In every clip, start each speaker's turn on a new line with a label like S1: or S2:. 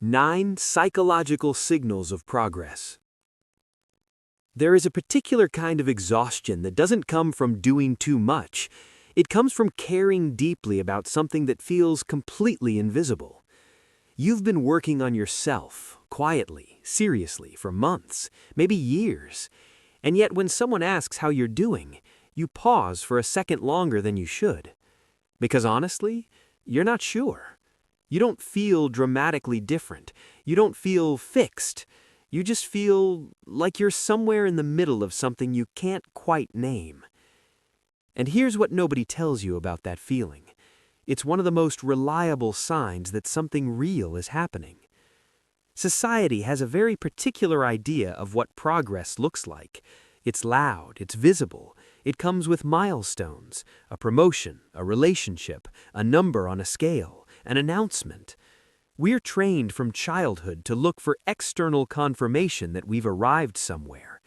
S1: 9 Psychological Signals of Progress. There is a particular kind of exhaustion that doesn't come from doing too much. It comes from caring deeply about something that feels completely invisible. You've been working on yourself, quietly, seriously, for months, maybe years. And yet when someone asks how you're doing, you pause for a second longer than you should. Because honestly, you're not sure. You don't feel dramatically different. You don't feel fixed. You just feel like you're somewhere in the middle of something you can't quite name. And here's what nobody tells you about that feeling. It's one of the most reliable signs that something real is happening. Society has a very particular idea of what progress looks like. It's loud, it's visible, it comes with milestones, a promotion, a relationship, a number on a scale, an announcement. We're trained from childhood to look for external confirmation that we've arrived somewhere.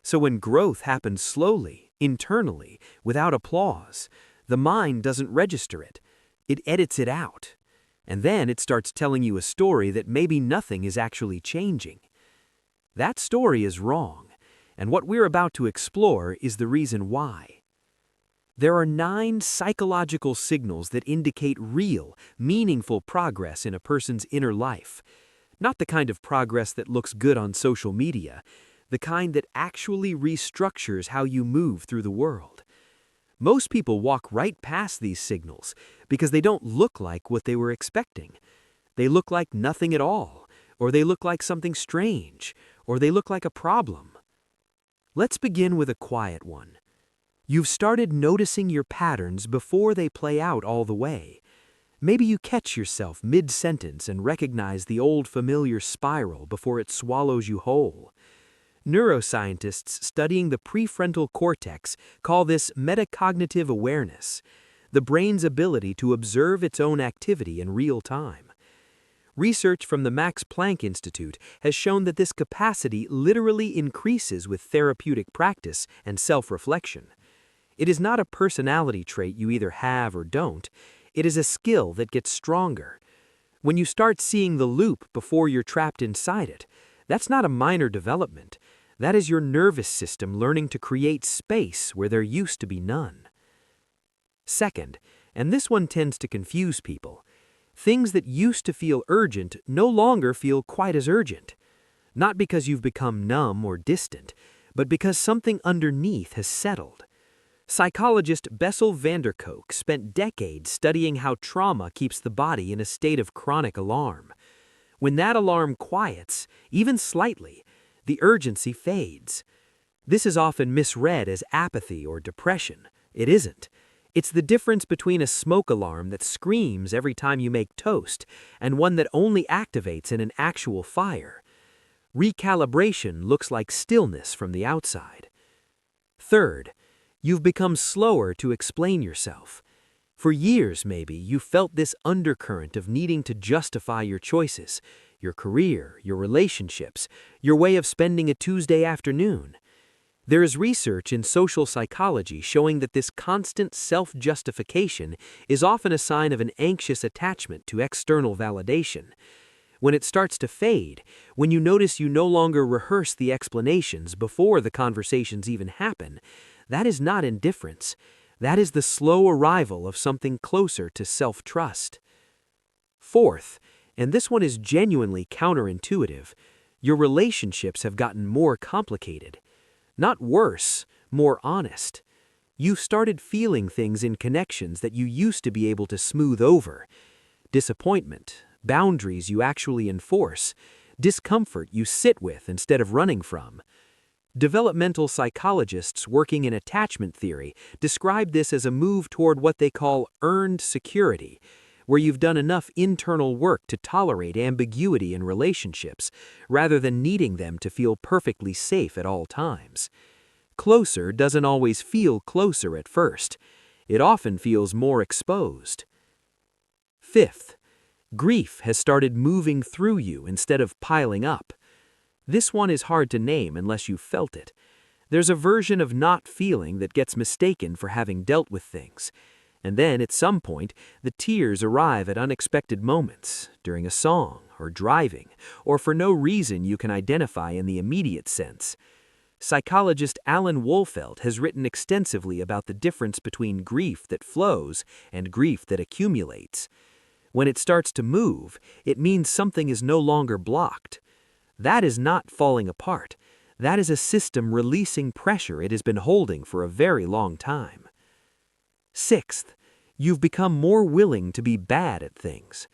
S1: So when growth happens slowly, internally, without applause, the mind doesn't register it. It edits it out. And then it starts telling you a story that maybe nothing is actually changing. That story is wrong, and what we're about to explore is the reason why. There are 9 psychological signals that indicate real, meaningful progress in a person's inner life. Not the kind of progress that looks good on social media, the kind that actually restructures how you move through the world. Most people walk right past these signals because they don't look like what they were expecting. They look like nothing at all, or they look like something strange, or they look like a problem. Let's begin with a quiet one. You've started noticing your patterns before they play out all the way. Maybe you catch yourself mid-sentence and recognize the old familiar spiral before it swallows you whole. Neuroscientists studying the prefrontal cortex call this metacognitive awareness, the brain's ability to observe its own activity in real time. Research from the Max Planck Institute has shown that this capacity literally increases with therapeutic practice and self-reflection. It is not a personality trait you either have or don't. It is a skill that gets stronger. When you start seeing the loop before you're trapped inside it, that's not a minor development. That is your nervous system learning to create space where there used to be none. Second, and this one tends to confuse people, things that used to feel urgent no longer feel quite as urgent. Not because you've become numb or distant, but because something underneath has settled. Psychologist Bessel van der Kolk spent decades studying how trauma keeps the body in a state of chronic alarm. When that alarm quiets, even slightly, the urgency fades. This is often misread as apathy or depression. It isn't. It's the difference between a smoke alarm that screams every time you make toast and one that only activates in an actual fire. Recalibration looks like stillness from the outside. Third, you've become slower to explain yourself. For years, maybe, you felt this undercurrent of needing to justify your choices, your career, your relationships, your way of spending a Tuesday afternoon. There is research in social psychology showing that this constant self-justification is often a sign of an anxious attachment to external validation. When it starts to fade, when you notice you no longer rehearse the explanations before the conversations even happen, that is not indifference. That is the slow arrival of something closer to self-trust. Fourth, and this one is genuinely counterintuitive, your relationships have gotten more complicated. Not worse, more honest. You've started feeling things in connections that you used to be able to smooth over. Disappointment, boundaries you actually enforce, discomfort you sit with instead of running from. Developmental psychologists working in attachment theory describe this as a move toward what they call earned security, where you've done enough internal work to tolerate ambiguity in relationships, rather than needing them to feel perfectly safe at all times. Closer doesn't always feel closer at first. It often feels more exposed. Fifth, grief has started moving through you instead of piling up. This one is hard to name unless you've felt it. There's a version of not feeling that gets mistaken for having dealt with things. And then, at some point, the tears arrive at unexpected moments, during a song, or driving, or for no reason you can identify in the immediate sense. Psychologist Alan Wolfelt has written extensively about the difference between grief that flows and grief that accumulates. When it starts to move, it means something is no longer blocked. That is not falling apart. That is a system releasing pressure it has been holding for a very long time. Sixth, you've become more willing to be bad at things.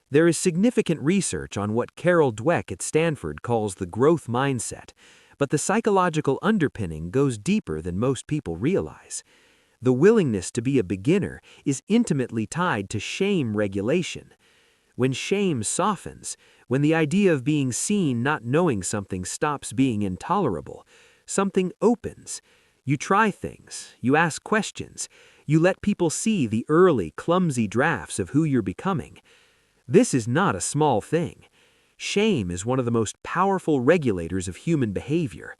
S1: There is significant research on what Carol Dweck at Stanford calls the growth mindset, but the psychological underpinning goes deeper than most people realize. The willingness to be a beginner is intimately tied to shame regulation. When shame softens, when the idea of being seen not knowing something stops being intolerable, something opens. You try things, you ask questions, you let people see the early, clumsy drafts of who you're becoming. This is not a small thing. Shame is one of the most powerful regulators of human behavior.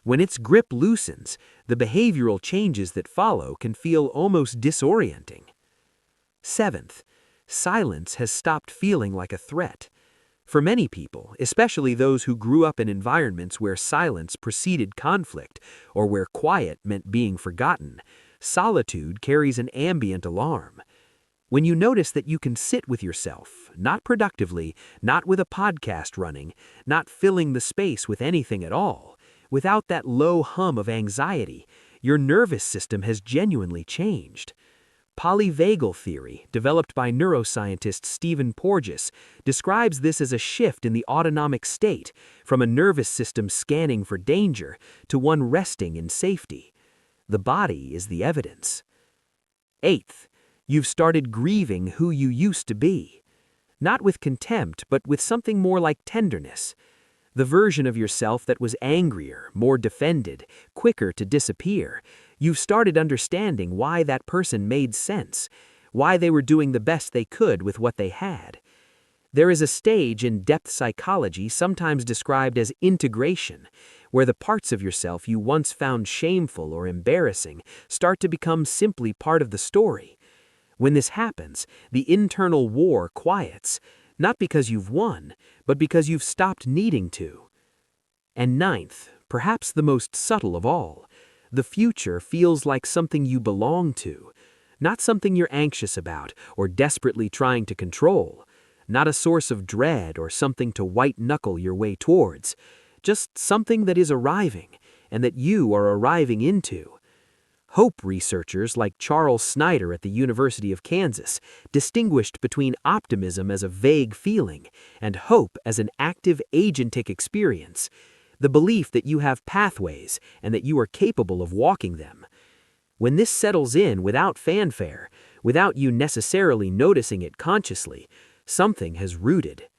S1: When its grip loosens, the behavioral changes that follow can feel almost disorienting. Seventh, silence has stopped feeling like a threat. For many people, especially those who grew up in environments where silence preceded conflict or where quiet meant being forgotten, solitude carries an ambient alarm. When you notice that you can sit with yourself, not productively, not with a podcast running, not filling the space with anything at all, without that low hum of anxiety, your nervous system has genuinely changed. Polyvagal theory, developed by neuroscientist Stephen Porges, describes this as a shift in the autonomic state from a nervous system scanning for danger to one resting in safety. The body is the evidence. Eighth, you've started grieving who you used to be. Not with contempt, but with something more like tenderness. The version of yourself that was angrier, more defended, quicker to disappear. You've started understanding why that person made sense, why they were doing the best they could with what they had. There is a stage in depth psychology sometimes described as integration, where the parts of yourself you once found shameful or embarrassing start to become simply part of the story. When this happens, the internal war quiets, not because you've won, but because you've stopped needing to. And ninth, perhaps the most subtle of all, the future feels like something you belong to, not something you're anxious about or desperately trying to control, not a source of dread or something to white-knuckle your way towards, just something that is arriving and that you are arriving into. Hope researchers like Charles Snyder at the University of Kansas distinguished between optimism as a vague feeling and hope as an active agentic experience, the belief that you have pathways and that you are capable of walking them. When this settles in without fanfare, without you necessarily noticing it consciously, something has rooted.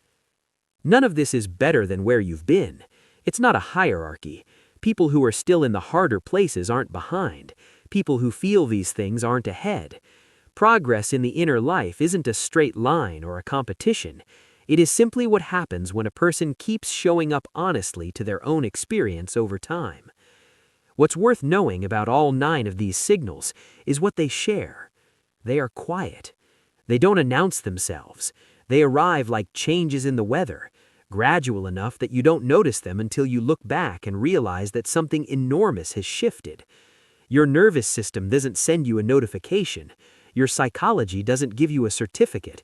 S1: None of this is better than where you've been. It's not a hierarchy. People who are still in the harder places aren't behind. People who feel these things aren't ahead. Progress in the inner life isn't a straight line or a competition. It is simply what happens when a person keeps showing up honestly to their own experience over time. What's worth knowing about all 9 of these signals is what they share. They are quiet. They don't announce themselves. They arrive like changes in the weather, gradual enough that you don't notice them until you look back and realize that something enormous has shifted. Your nervous system doesn't send you a notification. Your psychology doesn't give you a certificate.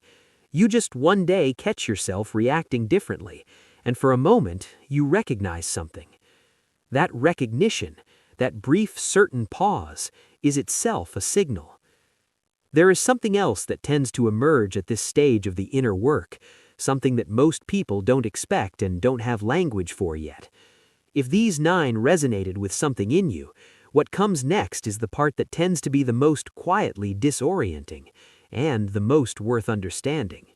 S1: You just one day catch yourself reacting differently, and for a moment, you recognize something. That recognition, that brief, certain pause, is itself a signal. There is something else that tends to emerge at this stage of the inner work, something that most people don't expect and don't have language for yet. If these 9 resonated with something in you, what comes next is the part that tends to be the most quietly disorienting and the most worth understanding.